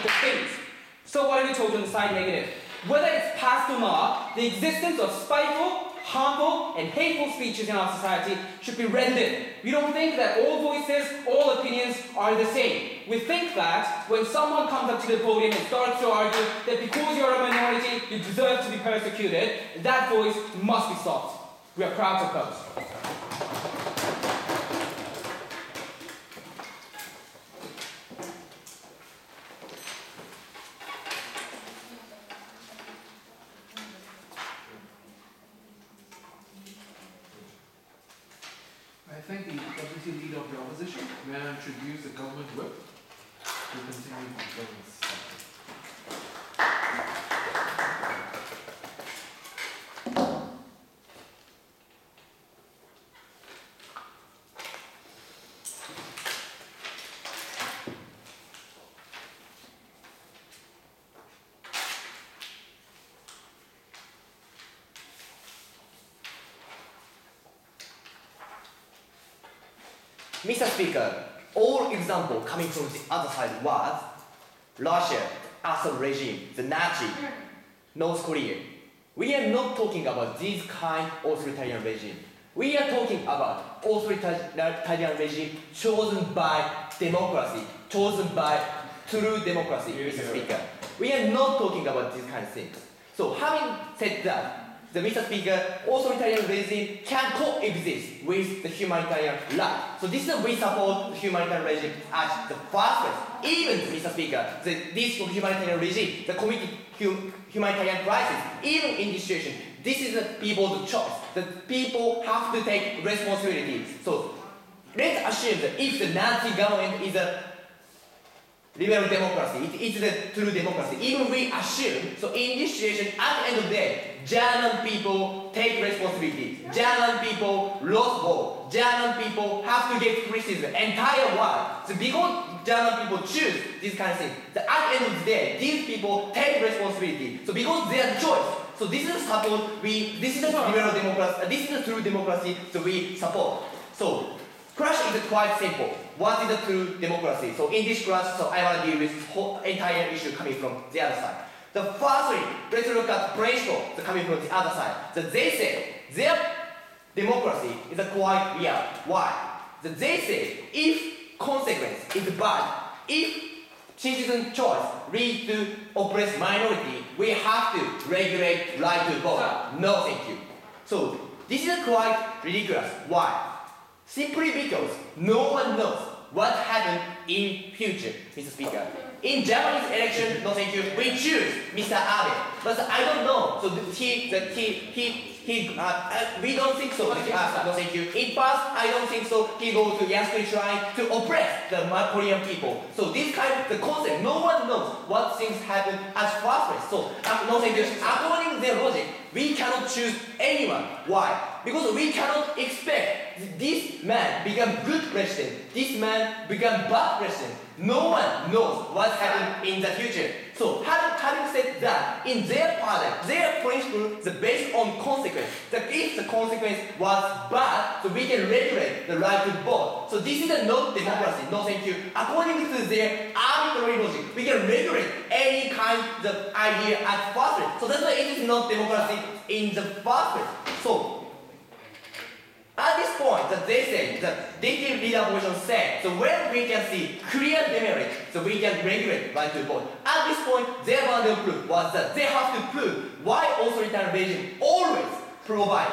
the things. So what are we told to decide negative? Whether it's passed to Ma, the existence of spiteful, harmful, and hateful speeches in our society should be rendered. We don't think that all voices, all opinions are the same. We think that when someone comes up to the podium and starts to argue that because you're a minority, you deserve to be persecuted, that voice must be stopped. We are proud to oppose. I thank the WC leader of the opposition. May I introduce the government whip to continue the governance. Mr. Speaker, all example coming from the other side was Russia, Assad regime, the Nazi, North Korea. We are not talking about this kind of authoritarian regime. We are talking about authoritarian regime chosen by democracy, chosen by true democracy, Mr. Speaker. We are not talking about these kind of things. So having said that, the Mr. Speaker, authoritarian regime can coexist with the humanitarian right. So this is we support the humanitarian regime at the first place. Even, Mr. Speaker, this humanitarian regime, the committed humanitarian crisis, even in this situation, this is the people's choice. The people have to take responsibility. So let's assume that if the Nazi government is a liberal democracy, it is the true democracy. Even we assume, so in this situation, at the end of the day, German people take responsibility. German people lost war. German people have to get criticism. Entire world. So because German people choose this kind of thing, at the end of the day, these people take responsibility. So because their choice. So this is support. This is the liberal democracy. This is the true democracy. So we support. So question is quite simple. What is the true democracy? So in this class, so I want to deal with the whole entire issue coming from the other side. The firstly, let's look at principle coming from the other side. That they say their democracy is quite real. Why? That they say if consequence is bad, if citizen choice leads to oppressed minority, we have to regulate right to vote. No, thank you. So this is quite ridiculous. Why? Simply because no one knows what happened in future, Mr. Speaker. In Japanese election, no thank you, we choose Mr. Abe. But I don't know. So we don't think so. No thank you. In past, I don't think so. He goes to Yasukuni Shrine to oppress the Korean people. So this kind of the concept, no one knows what things happen at first place. So no thank you. According to their logic, we cannot choose anyone. Why? Because we cannot expect this man become good president, this man become bad president. No one knows what happened in the future. So having said that, in their paradigm, their principle is based on consequence. That if the consequence was bad, so we can regulate the right to vote. So this is not democracy. No thank you. According to their arbitrary logic, we can regulate any kind of idea at first place. So that's why it is not democracy in the first place. So at this point, that they say, the dictative leader opposition said, so when we can see clear demerit, so we can regulate right to vote. At this point, their burden of proof was that they have to prove why authoritarian regime always provide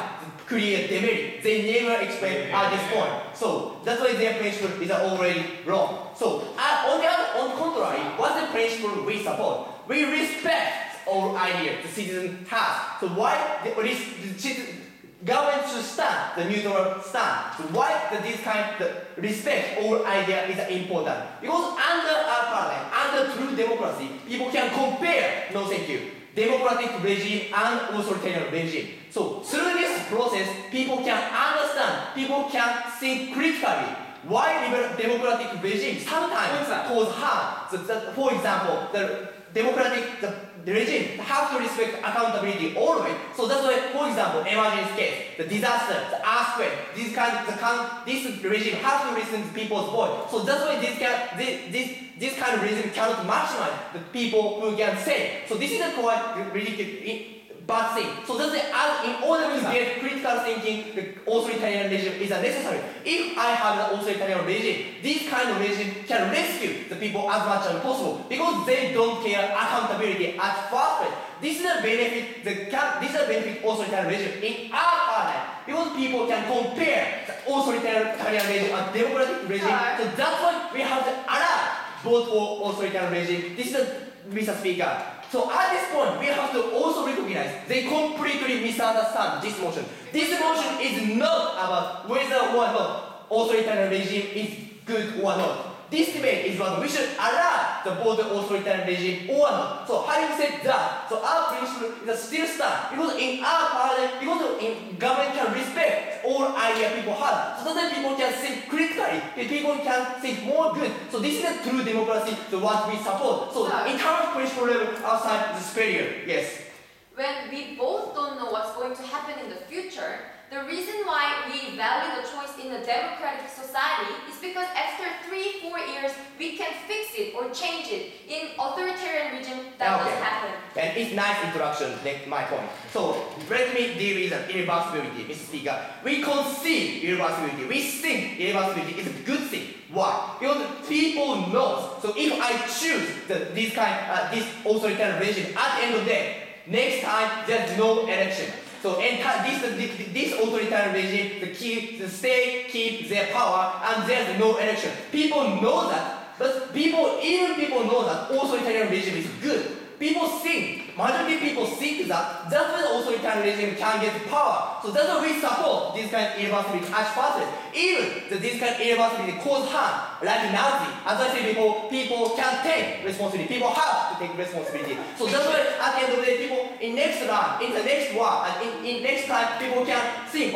clear demerit. They never explain at this point. So that's why their principle is already wrong. So on the contrary, what's the principle we support? We respect all ideas the citizen has. So why the government should stand the neutral stand. So why this kind of respect all idea is important? Because under our paradigm, under true democracy, people can compare, no thank you, democratic regime and authoritarian regime. So through this process, people can understand, people can think critically why democratic regime sometimes cause harm. So for example, democratic the regime have to respect accountability always. So that's why, for example, emergency case, the disaster, the earthquake, this regime has to listen to people's voice. So that's why this kind of regime cannot maximize the people who can say. So this is a quite ridiculous. Bad thing. So that's in order to get critical thinking, the authoritarian regime is necessary. If I have an authoritarian regime, this kind of regime can rescue the people as much as possible because they don't care accountability at first place. This is a benefit. This is a benefit authoritarian regime in our paradigm because people can compare the authoritarian regime and democratic regime. So that's why we have to allow both for authoritarian regime. This is Mr. Speaker. So at this point, we have to also recognize they completely misunderstand this motion. This motion is not about whether or not authoritarian regime is good or not. This debate is whether we should allow the both authoritarian regime or not. So having said that, so our principle is still stand because in our paradigm, because in government can respect all idea people have. So that people can think critically, people can think more good. So this is a true democracy, so what we support. So in terms of principle level, outside is superior. Yes. When we both don't know what's going to happen in the future, the reason why we value the choice in a democratic society is because after 3-4 years, we can fix it or change it. In authoritarian regime, that doesn't happen. And it's nice introduction, my point. So let me deal with irreversibility, Mr. Speaker. We conceive irreversibility. We think irreversibility is a good thing. Why? Because people know. So if I choose this authoritarian regime, at the end of the day, next time there's no election. So this authoritarian regime, the state keeps their power and there's no election. People know that, but even people know that authoritarian regime is good. People think, majority of people think that that's why the authoritarian regime can get power. So that's why we support this kind of irreversibility as fast as even this kind of irreversibility cause harm, like Nazi. As I said before, people can take responsibility. People have to take responsibility. So that's why at the end of the day, people in next round, in the next war, and in next time, people can think,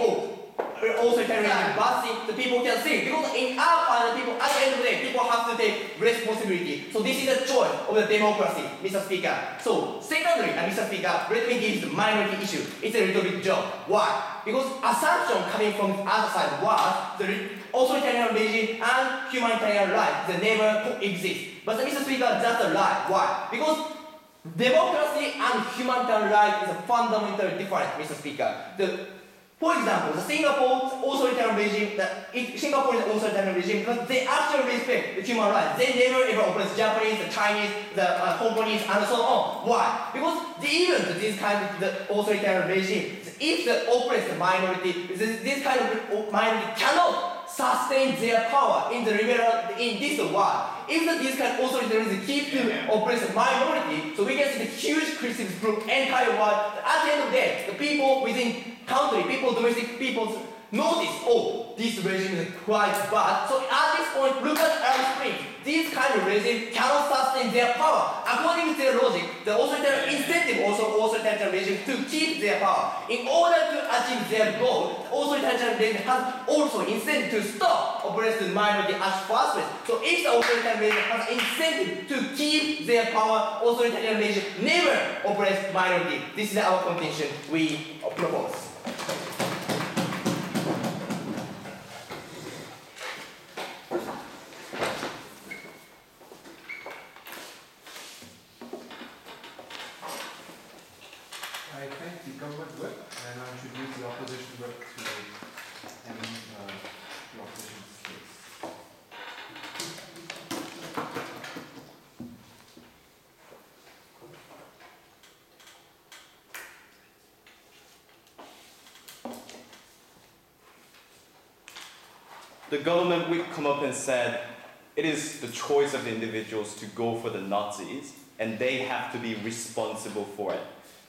authoritarian regime bad thing, the people can think. Because in our part, people at the end of the day, people have to take responsibility. So this is the choice of the democracy, Mr. Speaker. So secondly, Mr. Speaker, let me give the minority issue. It's a little bit joke. Why? Because assumption coming from the other side was the authoritarian regime and humanitarian rights, they never coexist. But Mr. Speaker, that's a lie. Why? Because democracy and humanitarian rights is a fundamentally different, Mr. Speaker. For example, the Singapore authoritarian regime, Singapore is authoritarian regime, but they actually respect the human rights. They never ever oppress Japanese, the Chinese, the Hongkongese, and so on. Why? Because even this kind of the authoritarian regime, if the oppressed minority, this kind of minority cannot sustain their power in this world. If this kind of authoritarianism keep to oppress the minority, so we can see the huge criticism from entire world. At the end of the day, the people within country, domestic people notice, this regime is quite bad. So at this point, look at Arab Spring. This kind of regime cannot sustain their power. According to their logic, the authoritarian incentive also authoritarian regime to keep their power. In order to achieve their goal, the authoritarian regime has also incentive to stop oppressing the minority as fast as. So if the authoritarian regime has incentive to keep their power, authoritarian regime never oppress minority. This is our contention we propose. I thank the government whip and I introduce the opposition whip to end the opposition's case. The government would come up and said, it is the choice of the individuals to go for the Nazis, and they have to be responsible for it.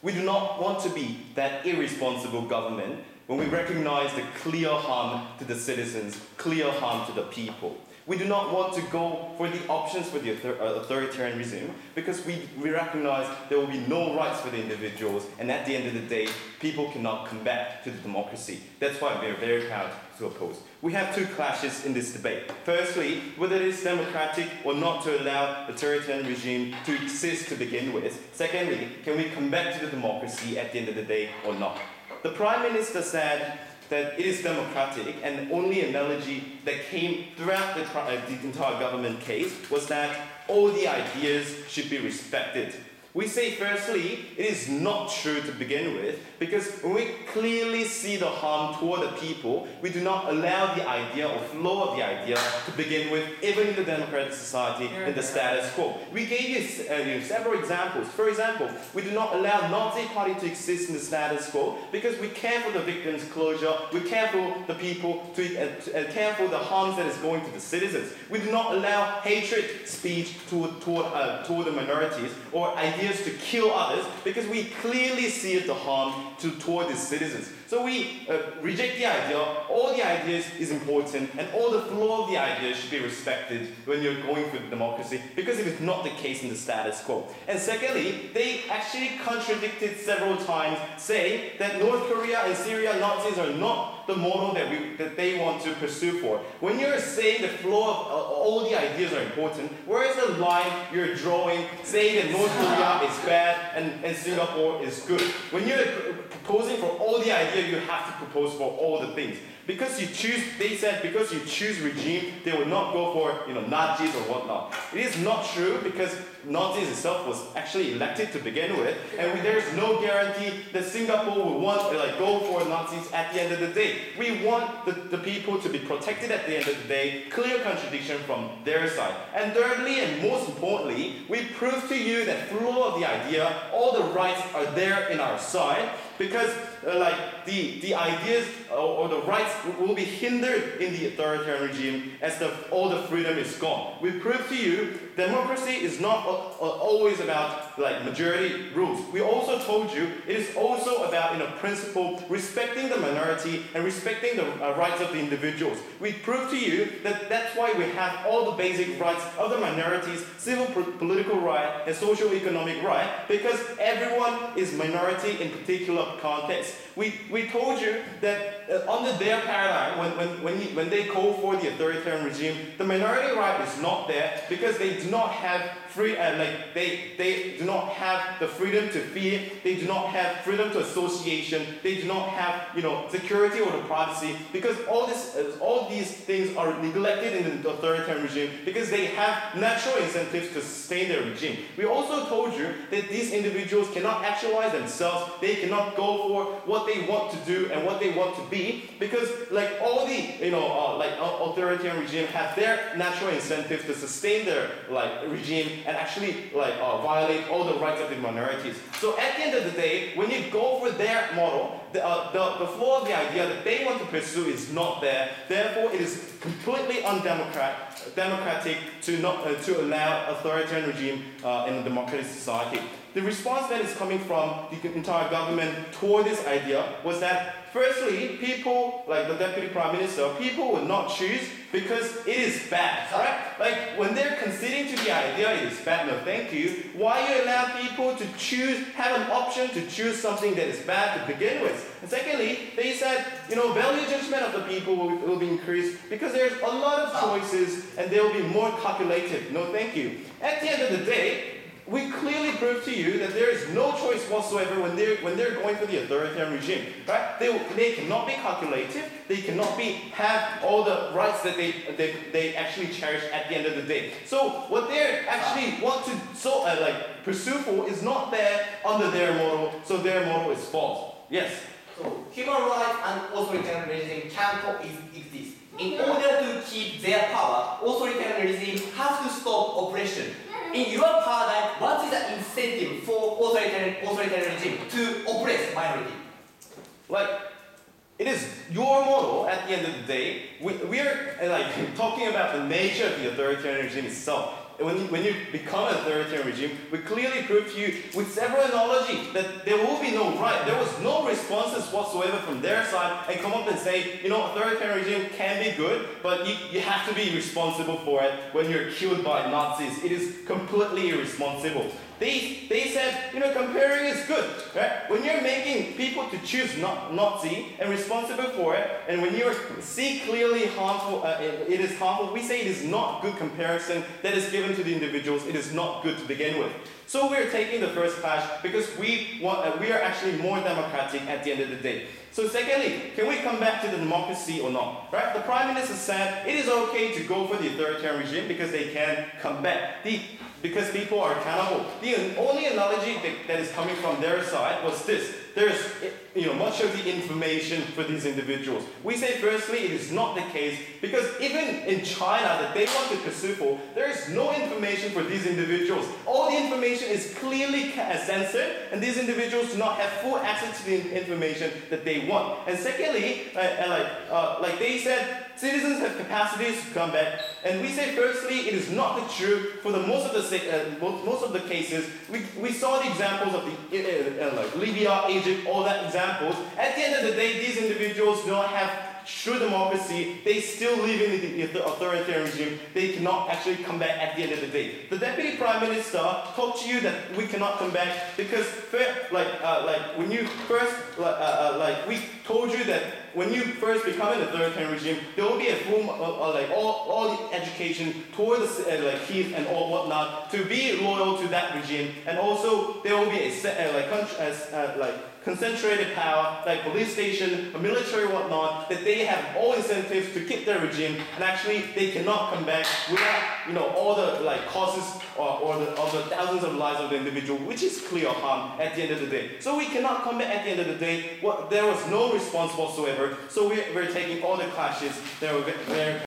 We do not want to be that irresponsible government when we recognize the clear harm to the citizens, clear harm to the people. We do not want to go for the options for the authoritarian regime because we recognize there will be no rights for the individuals, and at the end of the day, people cannot come back to the democracy. That's why we are very proud to oppose. We have two clashes in this debate. Firstly, whether it is democratic or not to allow the authoritarian regime to exist to begin with. Secondly, can we come back to the democracy at the end of the day or not? The Prime Minister said that it is democratic, and the only analogy that came throughout the entire government case was that all the ideas should be respected. We say, firstly, it is not true to begin with, because when we clearly see the harm toward the people, we do not allow the idea or flow of the idea to begin with, even in the democratic society, in the status quo. We gave you several examples. For example, we do not allow Nazi Party to exist in the status quo because we care for the victims' closure, we care for the people, care for the harms that is going to the citizens. We do not allow hatred speech toward the minorities or ideas to kill others because we clearly see the harm toward the citizens. So we reject the idea, all the ideas is important, and all the flow of the ideas should be respected when you're going for democracy, because it is not the case in the status quo. And secondly, they actually contradicted several times, saying that North Korea and Syria Nazis are not the model that they want to pursue for. When you're saying the flow of all the ideas are important, where is the line you're drawing saying that North Korea is bad and Singapore is good? When you're proposing for all the ideas, you have to propose for all the things. Because you choose, they said, because you choose regime, they will not go for Nazis or whatnot. It is not true because Nazis itself was actually elected to begin with, and there is no guarantee that Singapore will want go for Nazis at the end of the day. We want the people to be protected at the end of the day. Clear contradiction from their side. And thirdly, and most importantly, we prove to you that flow of the idea, all the rights are there in our side, because the ideas or the rights will be hindered in the authoritarian regime as all the freedom is gone. We prove to you democracy is not always about majority rules. We also told you it is also about, in a principle, respecting the minority and respecting the rights of the individuals. We prove to you that that's why we have all the basic rights of the minorities, civil political right and social economic right, because everyone is minority in particular context. We told you that under their paradigm, when they call for the authoritarian regime, the minority right is not there because they do not have they do not have the freedom to fear, they do not have freedom to association, they do not have security or the privacy, because all these things are neglected in the authoritarian regime because they have natural incentives to sustain their regime. We also told you that these individuals cannot actualize themselves, they cannot go for what they want to do and what they want to be, because all the authoritarian regime have their natural incentives to sustain their regime and actually violate all the rights of the minorities. So at the end of the day, when you go for their model, the flow of the idea that they want to pursue is not there. Therefore, it is completely undemocratic to allow authoritarian regime in a democratic society. The response that is coming from the entire government toward this idea was that, firstly, people, like the Deputy Prime Minister, people would not choose because it is bad, right? When they're conceding to the idea it is bad, no thank you, why you allow people to choose, have an option to choose something that is bad to begin with? And secondly, they said, value judgment of the people will be increased because there's a lot of choices and they will be more calculated. No thank you. At the end of the day, we clearly prove to you that there is no choice whatsoever when they're going for the authoritarian regime, right? They cannot be calculative. They cannot have all the rights that they actually cherish at the end of the day. So what they actually want to pursue for is not there under their model. So their model is false. Yes. So human rights and authoritarian regime can coexist. In order to keep their power, authoritarian regime has to stop oppression. In your paradigm, what is the incentive for authoritarian regime to oppress minority? It is your model at the end of the day. We are talking about the nature of the authoritarian regime itself. when you become an authoritarian regime, we clearly prove to you with several analogy that there will be no right. There was no responses whatsoever from their side and come up and say, authoritarian regime can be good, but you have to be responsible for it when you're killed by Nazis. It is completely irresponsible. They said, comparing is good, right? When you're making people to choose Nazi and responsible for it, and when you see clearly harmful, it is harmful, we say it is not good comparison that is given to the individuals. It is not good to begin with. So we're taking the first clash because we are actually more democratic at the end of the day. So secondly, can we come back to the democracy or not? Right? The Prime Minister said it is okay to go for the authoritarian regime because they can come back. Because people are accountable. The only analogy that is coming from their side was this. There's much of the information for these individuals. We say firstly it is not the case because even in China that they want to pursue for, there is no information for these individuals. All the information is clearly censored and these individuals do not have full access to the information that they want. And secondly, like they said, citizens have capacities to come back, and we say firstly it is not the truth for the most of the cases. We saw the examples of like Libya, Egypt, all that examples. At the end of the day, these individuals do not have true democracy. They still live in the authoritarian regime. They cannot actually come back at the end of the day. The Deputy Prime Minister talked to you that we cannot come back because when you first we told you that when you first become an authoritarian regime, there will be a full all the education toward the kids and all whatnot to be loyal to that regime, and also there will be a concentrated power, like police station, a military whatnot, that they have all incentives to keep their regime, and actually they cannot come back without all the causes or the thousands of lives of the individual, which is clear harm at the end of the day. So we cannot come back at the end of the day. There was no response whatsoever. So we're taking all the clashes that were very